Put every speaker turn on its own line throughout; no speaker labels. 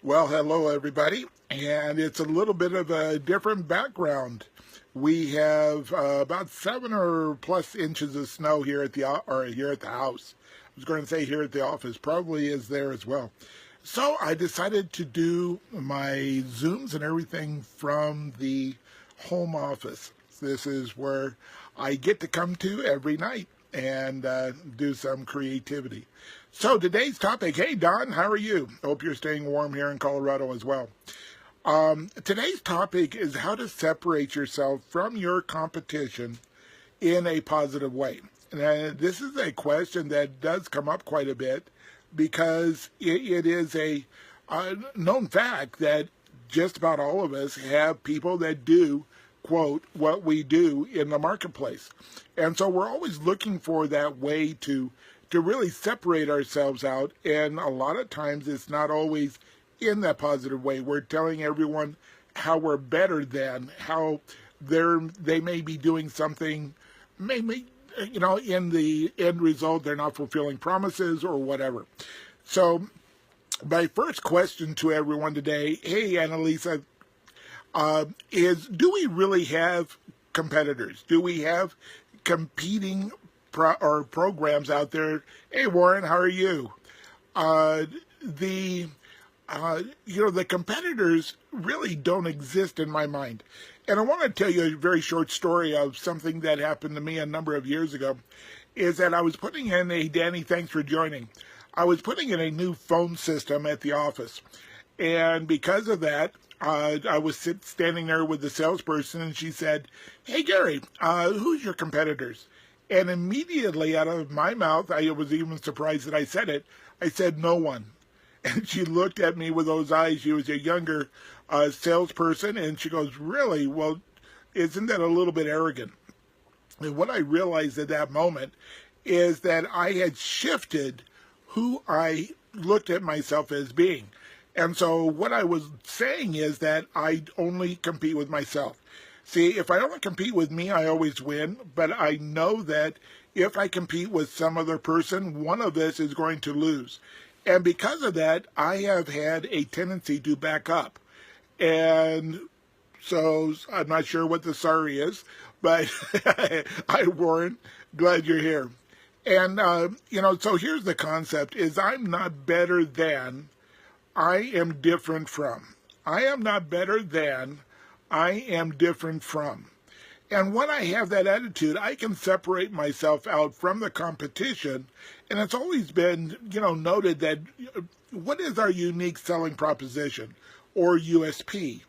Well, hello everybody, and it's a little bit of a different background. We have about 7 or plus inches of snow here at the house. I was going to say here at the office, probably is there as well. So I decided to do my Zooms and everything from the home office. This is where I get to come to every night and do some creativity. So today's topic, hey Don, how are you? Hope you're staying warm here in Colorado as well. Today's topic is how to separate yourself from your competition in a positive way. And this is a question that does come up quite a bit because it is a known fact that just about all of us have people that do, quote, what we do in the marketplace. And so we're always looking for that way to really separate ourselves out, and a lot of times it's not always in that positive way. We're telling everyone how we're better than, how they may be doing something, maybe, in the end result, they're not fulfilling promises or whatever. So my first question to everyone today, hey, Annalisa, is do we really have competitors? Do we have competing programs out there? Hey, Warren, how are you? The competitors really don't exist in my mind. And I want to tell you a very short story of something that happened to me a number of years ago, is that I was putting in Danny, thanks for joining. I was putting in a new phone system at the office. And because of that, I was standing there with the salesperson, and she said, hey, Gary, who's your competitors? And immediately out of my mouth, I was even surprised that I said it, I said, no one. And she looked at me with those eyes. She was a younger salesperson, and she goes, really? Well, isn't that a little bit arrogant? And what I realized at that moment is that I had shifted who I looked at myself as being. And so what I was saying is that I only compete with myself. See, if I only compete with me, I always win. But I know that if I compete with some other person, one of us is going to lose. And because of that, I have had a tendency to back up. And so I'm not sure what the sorry is, but hi, Warren, glad you're here. And, so here's the concept is I'm not better than, I am different from. I am not better than, I am different from. And when I have that attitude, I can separate myself out from the competition. And it's always been, noted that what is our unique selling proposition or USP?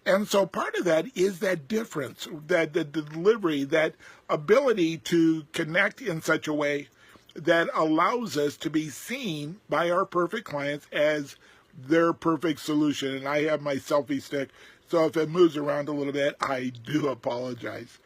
And so part of that is that difference, that the delivery, that ability to connect in such a way that allows us to be seen by our perfect clients as their perfect solution. And I have my selfie stick, so if it moves around a little bit, I do apologize.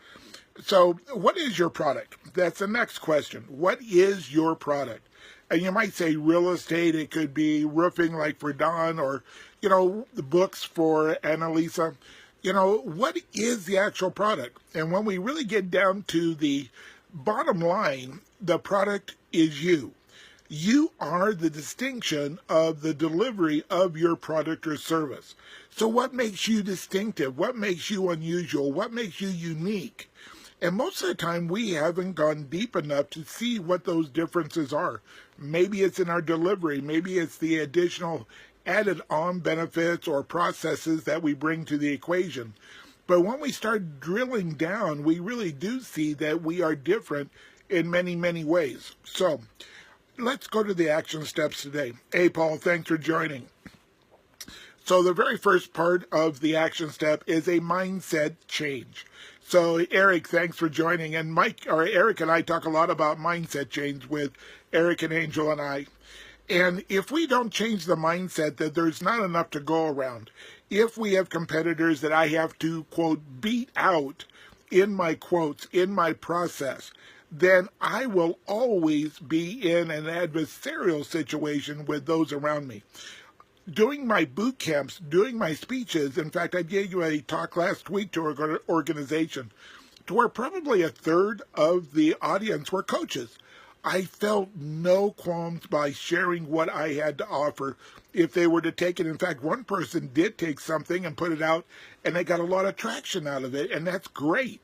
So what is your product? That's the next question. What is your product? And you might say real estate. It could be roofing like for Don, or, the books for Annalisa. What is the actual product? And when we really get down to the bottom line, the product is you. You are the distinction of the delivery of your product or service. So what makes you distinctive? What makes you unusual? What makes you unique? And most of the time, we haven't gone deep enough to see what those differences are. Maybe it's in our delivery. Maybe it's the additional added on benefits or processes that we bring to the equation. But when we start drilling down, we really do see that we are different in many, many ways. So let's go to the action steps today. Hey, Paul, thanks for joining. So the very first part of the action step is a mindset change. So Eric, thanks for joining. And Eric and I talk a lot about mindset change with Eric and Angel and I. And if we don't change the mindset that there's not enough to go around, if we have competitors that I have to, quote, beat out in my quotes, in my process, then I will always be in an adversarial situation with those around me. Doing my boot camps, doing my speeches, in fact, I gave you a talk last week to an organization to where probably a third of the audience were coaches. I felt no qualms by sharing what I had to offer if they were to take it. In fact, one person did take something and put it out, and they got a lot of traction out of it, and that's great.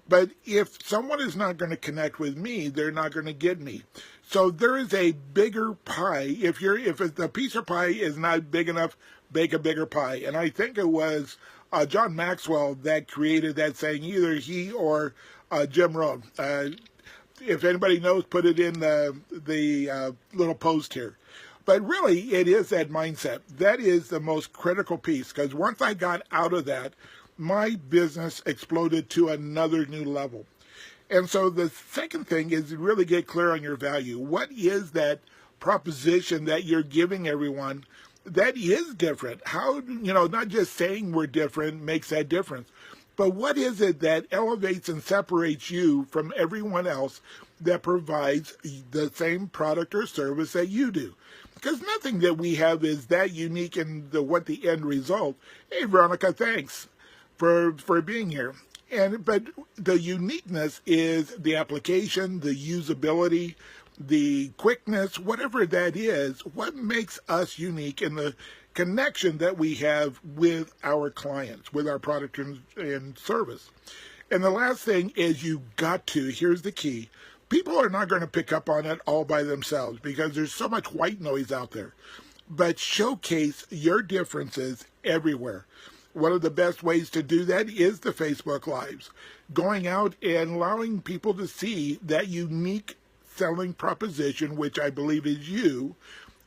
But if someone is not going to connect with me, they're not going to get me. So there is a bigger pie. If the piece of pie is not big enough, bake a bigger pie. And I think it was John Maxwell that created that saying, either he or Jim Rohn. If anybody knows, put it in the little post here. But really, it is that mindset. That is the most critical piece, because once I got out of that, my business exploded to another new level. And so the second thing is to really get clear on your value. What is that proposition that you're giving everyone that is different? How, not just saying we're different makes that difference, but what is it that elevates and separates you from everyone else that provides the same product or service that you do? Because nothing that we have is that unique in what the end result. Hey, Veronica, thanks for being here. But the uniqueness is the application, the usability, the quickness, whatever that is, what makes us unique in the connection that we have with our clients, with our product and service. And the last thing is here's the key, people are not going to pick up on it all by themselves because there's so much white noise out there. But showcase your differences everywhere. One of the best ways to do that is the Facebook Lives. Going out and allowing people to see that unique selling proposition, which I believe is you,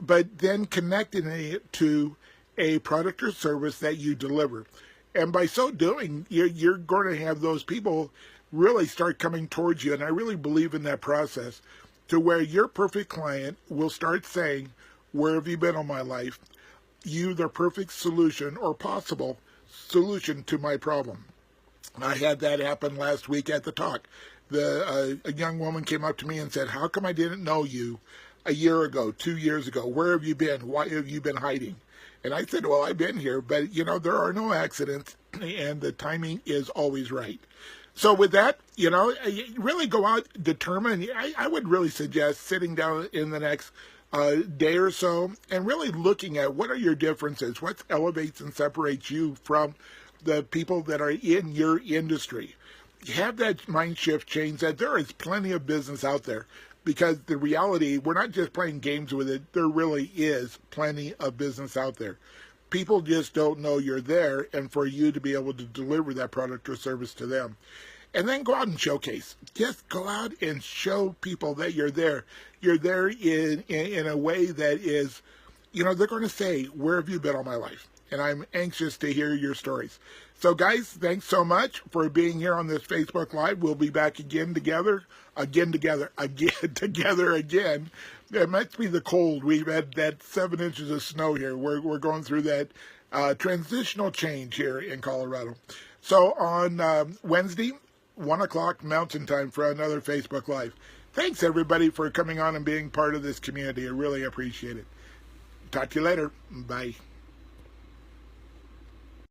but then connecting it to a product or service that you deliver. And by so doing, you're going to have those people really start coming towards you. And I really believe in that process to where your perfect client will start saying, where have you been all my life? You, the perfect solution or possible solution to my problem. I had that happen last week at the talk. A young woman came up to me and said, how come I didn't know you a year ago, 2 years ago? Where have you been? Why have you been hiding? And I said, well, I've been here, but there are no accidents and the timing is always right. So with that, really go out, determine. I would really suggest sitting down in the next day or so and really looking at what are your differences, what elevates and separates you from the people that are in your industry. Have that mind shift change that there is plenty of business out there, because the reality, we're not just playing games with it. There really is plenty of business out there. People just don't know you're there, and for you to be able to deliver that product or service to them. And then go out and showcase. Just go out and show people that you're there. You're there in a way that is, they're going to say, where have you been all my life? And I'm anxious to hear your stories. So guys, thanks so much for being here on this Facebook Live. We'll be back together again. It must be the cold. We've had that 7 inches of snow here. We're going through that transitional change here in Colorado. So on Wednesday, 1 o'clock Mountain Time for another Facebook Live. Thanks everybody for coming on and being part of this community. I really appreciate it. Talk to you later. Bye.